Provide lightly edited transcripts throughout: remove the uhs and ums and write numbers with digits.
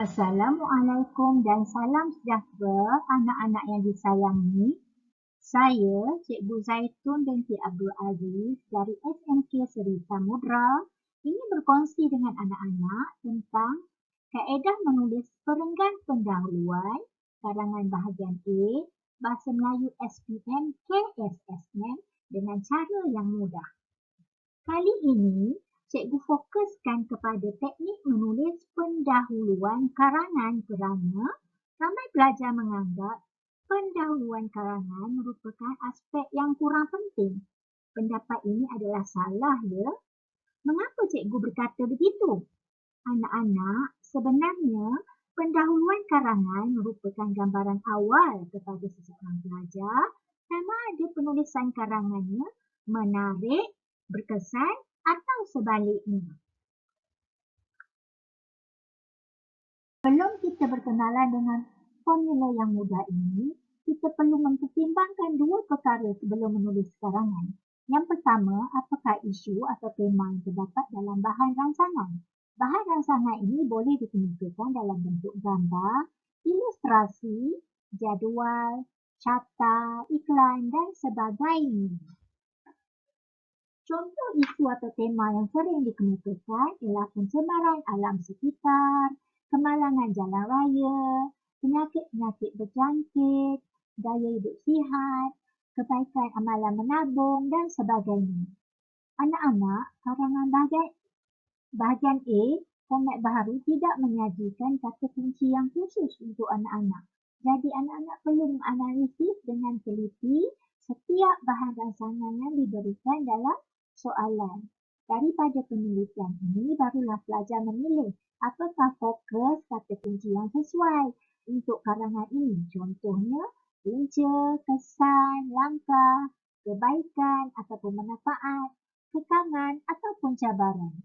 Assalamualaikum dan salam sejahtera anak-anak yang disayangi. Saya Cikgu Zaitun binti Abdul Aziz dari SMK Seri Samudra ingin berkongsi dengan anak-anak tentang kaedah menulis perenggan pendahuluan karangan bahagian A Bahasa Melayu SPM KSSM dengan cara yang mudah. Kali ini, cikgu fokuskan kepada teknik menulis pendahuluan karangan kerana ramai pelajar menganggap pendahuluan karangan merupakan aspek yang kurang penting. Pendapat ini adalah salah, ya? Mengapa cikgu berkata begitu? Anak-anak, sebenarnya pendahuluan karangan merupakan gambaran awal kepada seseorang pelajar sama ada penulisan karangannya menarik, berkesan atau sebaliknya. Sebelum kita berkenalan dengan formula yang mudah ini, kita perlu mempertimbangkan dua perkara sebelum menulis karangan. Yang pertama, apakah isu atau tema yang terdapat dalam bahan rangsangan? Bahan rangsangan ini boleh dikemukakan dalam bentuk gambar, ilustrasi, jadual, carta, iklan dan sebagainya. Contoh isu atau tema yang sering dikemukakan ialah pencemaran alam sekitar, kemalangan jalan raya, penyakit-penyakit berjangkit, gaya hidup sihat, kebaikan amalan menabung dan sebagainya. Anak-anak, karangan bahagian A, format baharu tidak menyajikan kata kunci yang khusus untuk anak-anak. Jadi anak-anak perlu menganalisis dengan teliti setiap bahan rangsangan yang diberikan dalam soalan. Daripada penelitian ini, barulah pelajar memilih apakah fokus kata kunci yang sesuai untuk karangan ini. Contohnya, punca, kesan, langkah, kebaikan ataupun manfaat, kekangan ataupun cabaran.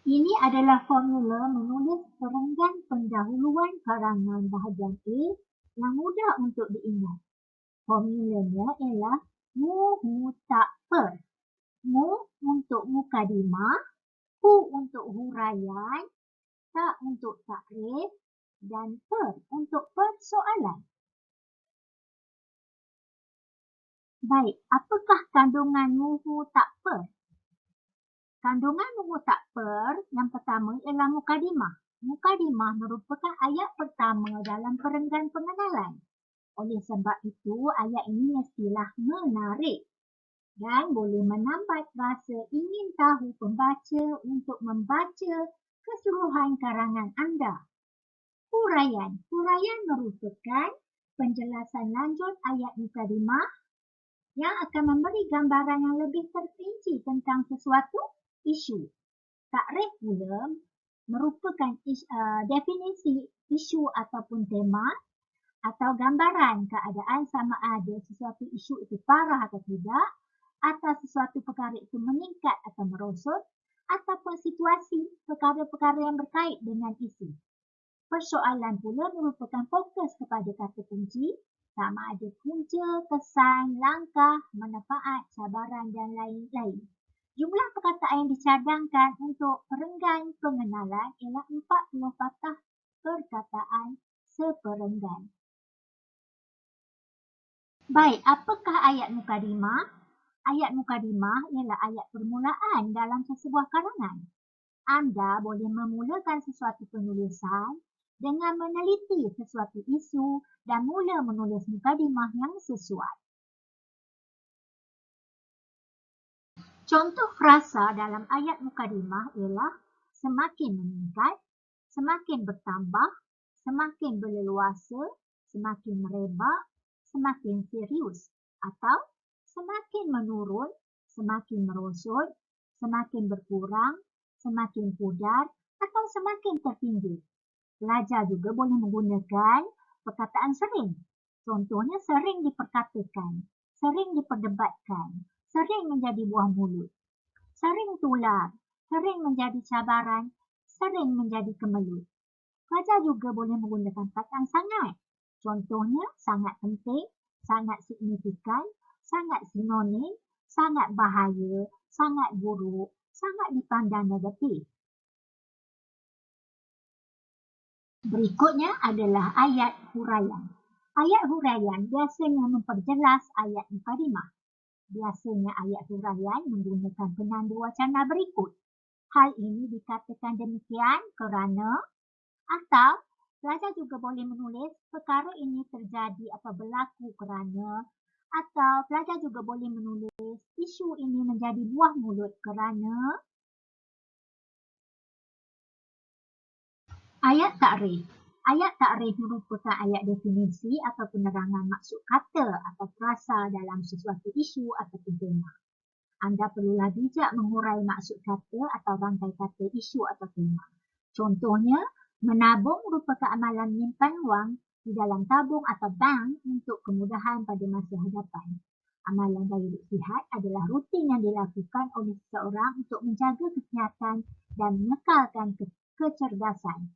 Ini adalah formula menulis perenggan pendahuluan karangan bahagian A yang mudah untuk diingat. Formulanya ialah mu, tak, per. Mu untuk mukadimah, hu untuk huraian, tak untuk takrif, dan per untuk persoalan. Baik, apakah kandungan mu, tak, per? Kandungan mu, tak, per yang pertama ialah mukadimah. Mukadimah merupakan ayat pertama dalam perenggan pengenalan. Oleh sebab itu, ayat ini mestilah menarik dan boleh menambat rasa ingin tahu pembaca untuk membaca keseluruhan karangan anda. Huraian. Huraian merupakan penjelasan lanjut ayat mukadimah yang akan memberi gambaran yang lebih terperinci tentang sesuatu isu. Takrif pula merupakan definisi isu ataupun tema atau gambaran keadaan sama ada sesuatu isu itu parah atau tidak, atau sesuatu perkara itu meningkat atau merosot, ataupun situasi perkara-perkara yang berkait dengan isu. Persoalan pula merupakan fokus kepada kata kunci, sama ada punca, kesan, langkah, manfaat, cabaran dan lain-lain. Jumlah perkataan yang dicadangkan untuk perenggan pengenalan ialah 40 patah perkataan seperenggan. Baik, apakah ayat mukadimah? Ayat mukadimah ialah ayat permulaan dalam sesebuah karangan. Anda boleh memulakan sesuatu penulisan dengan meneliti sesuatu isu dan mula menulis mukadimah yang sesuai. Contoh frasa dalam ayat mukadimah ialah semakin meningkat, semakin bertambah, semakin berleluasa, semakin merebak, semakin serius, atau semakin menurun, semakin merosot, semakin berkurang, semakin pudar, atau semakin tertinggi. Pelajar juga boleh menggunakan perkataan sering. Contohnya sering diperkatakan, sering diperdebatkan, sering menjadi buah mulut, sering tular, sering menjadi cabaran, sering menjadi kemelut. Pelajar juga boleh menggunakan perkataan sangat. Contohnya, sangat penting, sangat signifikan, sangat sinonim, sangat bahaya, sangat buruk, sangat dipandang negatif. Berikutnya adalah ayat huraian. Ayat huraian biasanya memperjelas ayat mukadimah. Biasanya ayat huraian menggunakan penanda wacana berikut. Hal ini dikatakan demikian kerana atau pelajar juga boleh menulis perkara ini terjadi atau berlaku kerana, atau pelajar juga boleh menulis isu ini menjadi buah mulut kerana. Ayat takrif. Ayat takrif merupakan ayat definisi atau penerangan maksud kata atau frasa dalam sesuatu isu atau tema. Anda perlulah bijak mengurai maksud kata atau rangkai kata isu atau tema. Contohnya, menabung merupakan amalan menyimpan wang di dalam tabung atau bank untuk kemudahan pada masa hadapan. Amalan gaya hidup sihat adalah rutin yang dilakukan oleh seseorang untuk menjaga kesihatan dan mengekalkan kecerdasan.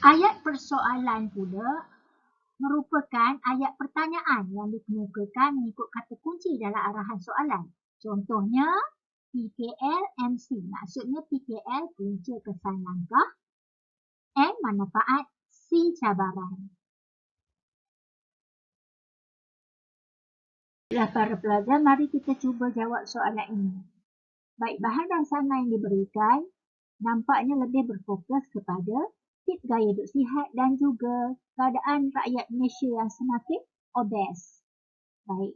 Ayat persoalan pula merupakan ayat pertanyaan yang dikemukakan mengikut kata kunci dalam arahan soalan. Contohnya, PKL MC. Maksudnya PKL punca kesan langkah, M manfaat, C cabaran. Baiklah para pelajar, mari kita cuba jawab soalan ini. Baik, bahan rangsangan yang diberikan nampaknya lebih berfokus kepada tip gaya hidup sihat dan juga keadaan rakyat Malaysia yang semakin obes. Baik,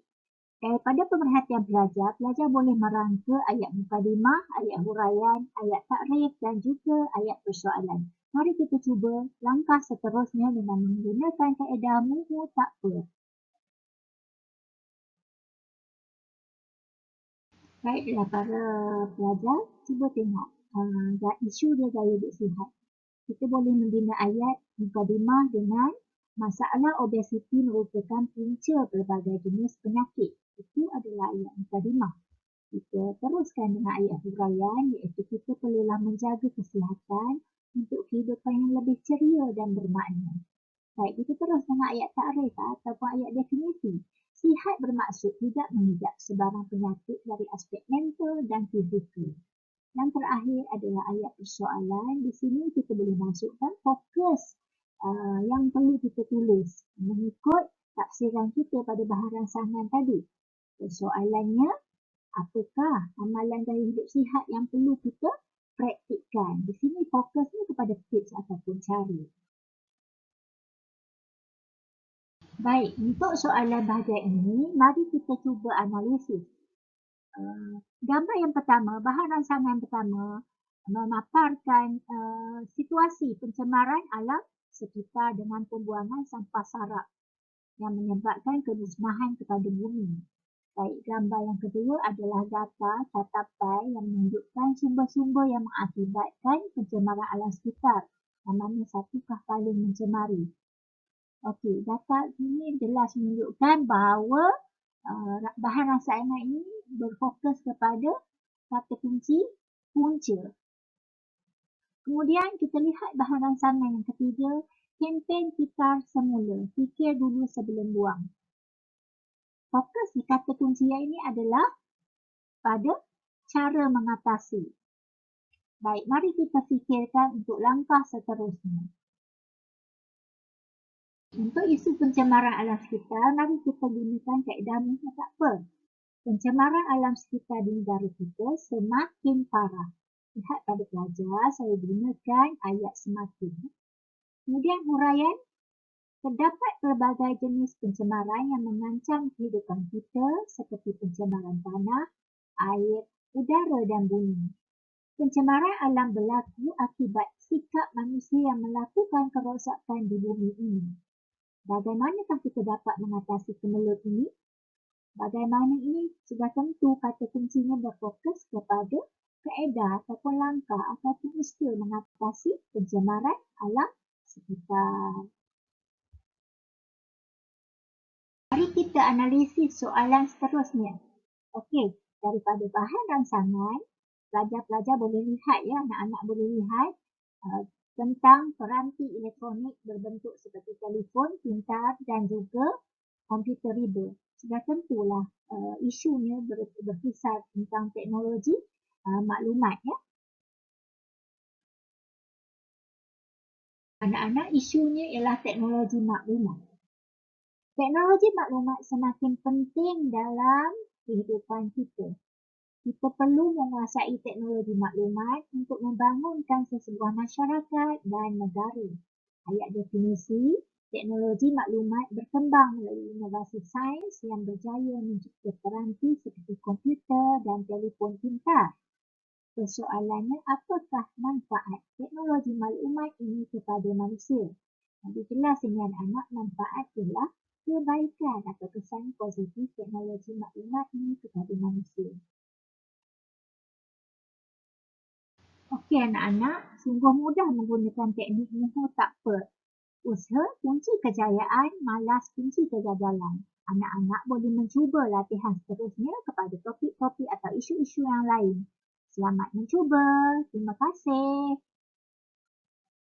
daripada pemerhatian pelajar, pelajar boleh merangka ayat mukadimah, ayat huraian, ayat takrif dan juga ayat persoalan. Mari kita cuba langkah seterusnya dengan menggunakan kaedah muhu takpe. Baiklah para pelajar, cuba tengok isu dia gaya hidup sihat. Kita boleh membina ayat mukadimah dengan masalah obesiti merupakan punca pelbagai jenis penyakit. Itu adalah ayat mukadimah. Kita teruskan dengan ayat huraian, iaitu kita perlulah menjaga kesihatan untuk kehidupan yang lebih ceria dan bermakna. Baik, kita terus dengan ayat takrif ataupun ayat definisi. Sihat bermaksud tidak mengidap sebarang penyakit dari aspek mental dan fizikal. Yang terakhir adalah ayat persoalan. Di sini kita boleh masukkan fokus yang perlu kita tulis mengikut tafsiran kita pada bahan rangsangan tadi. Soalannya, apakah amalan gaya hidup sihat yang perlu kita praktikkan? Di sini fokusnya kepada tips ataupun cara. Baik, untuk soalan bahagian ini, mari kita cuba analisis. Gambar yang pertama, bahan rangsangan pertama memaparkan situasi pencemaran alam sekitar dengan pembuangan sampah sarap yang menyebabkan kemusnahan kepada bumi. Baik, gambar yang kedua adalah data catapan yang menunjukkan sumber-sumber yang mengakibatkan pencemaran alam sekitar, yang mana satukah paling mencemari. Okey, data ini jelas menunjukkan bahawa bahan rangsangan ini berfokus kepada kata kunci punca. Kemudian kita lihat bahan rangsangan yang ketiga, kempen tikar semula, fikir dulu sebelum buang. Fokus di kata kunci ini adalah pada cara mengatasi. Baik, mari kita fikirkan untuk langkah seterusnya. Untuk isu pencemaran alam sekitar, mari kita gunakan kaedah muhu takpe. Pencemaran alam sekitar di negara kita semakin parah. Lihat pada pelajar, saya gunakan ayat semakin. Kemudian huraian, terdapat pelbagai jenis pencemaran yang mengancam kehidupan kita seperti pencemaran tanah, air, udara dan bumi. Pencemaran alam berlaku akibat sikap manusia yang melakukan kerosakan di bumi ini. Bagaimanakah kita dapat mengatasi kemelut ini? Bagaimana ini sudah tentu kata kuncinya berfokus kepada kaedah ataupun langkah ataupun usaha mengatasi pencemaran alam sekitar. Mari kita analisis soalan seterusnya. Okey, daripada bahan rangsangan, pelajar-pelajar boleh lihat anak-anak boleh lihat tentang peranti elektronik berbentuk seperti telefon pintar dan juga komputer riba. Sudah tentulah isunya berkisar tentang teknologi maklumat. Anak-anak, isunya ialah teknologi maklumat. Teknologi maklumat semakin penting dalam kehidupan kita. Kita perlu menguasai teknologi maklumat untuk membangunkan sesebuah masyarakat dan negara. Ayat definisi, teknologi maklumat berkembang melalui inovasi sains yang berjaya mencipta peranti seperti komputer dan telefon pintar. Persoalannya, apakah manfaat teknologi maklumat ini kepada manusia? Jelas dengan anak manfaat ialah kebaikan atau kesan positif teknologi maklumat ini kepada manusia. Okey anak-anak, sungguh mudah menggunakan teknik muhu tak per. Usaha kunci kejayaan, malas kunci kegagalan. Anak-anak boleh mencuba latihan seterusnya kepada topik-topik atau isu-isu yang lain. Selamat mencuba. Terima kasih.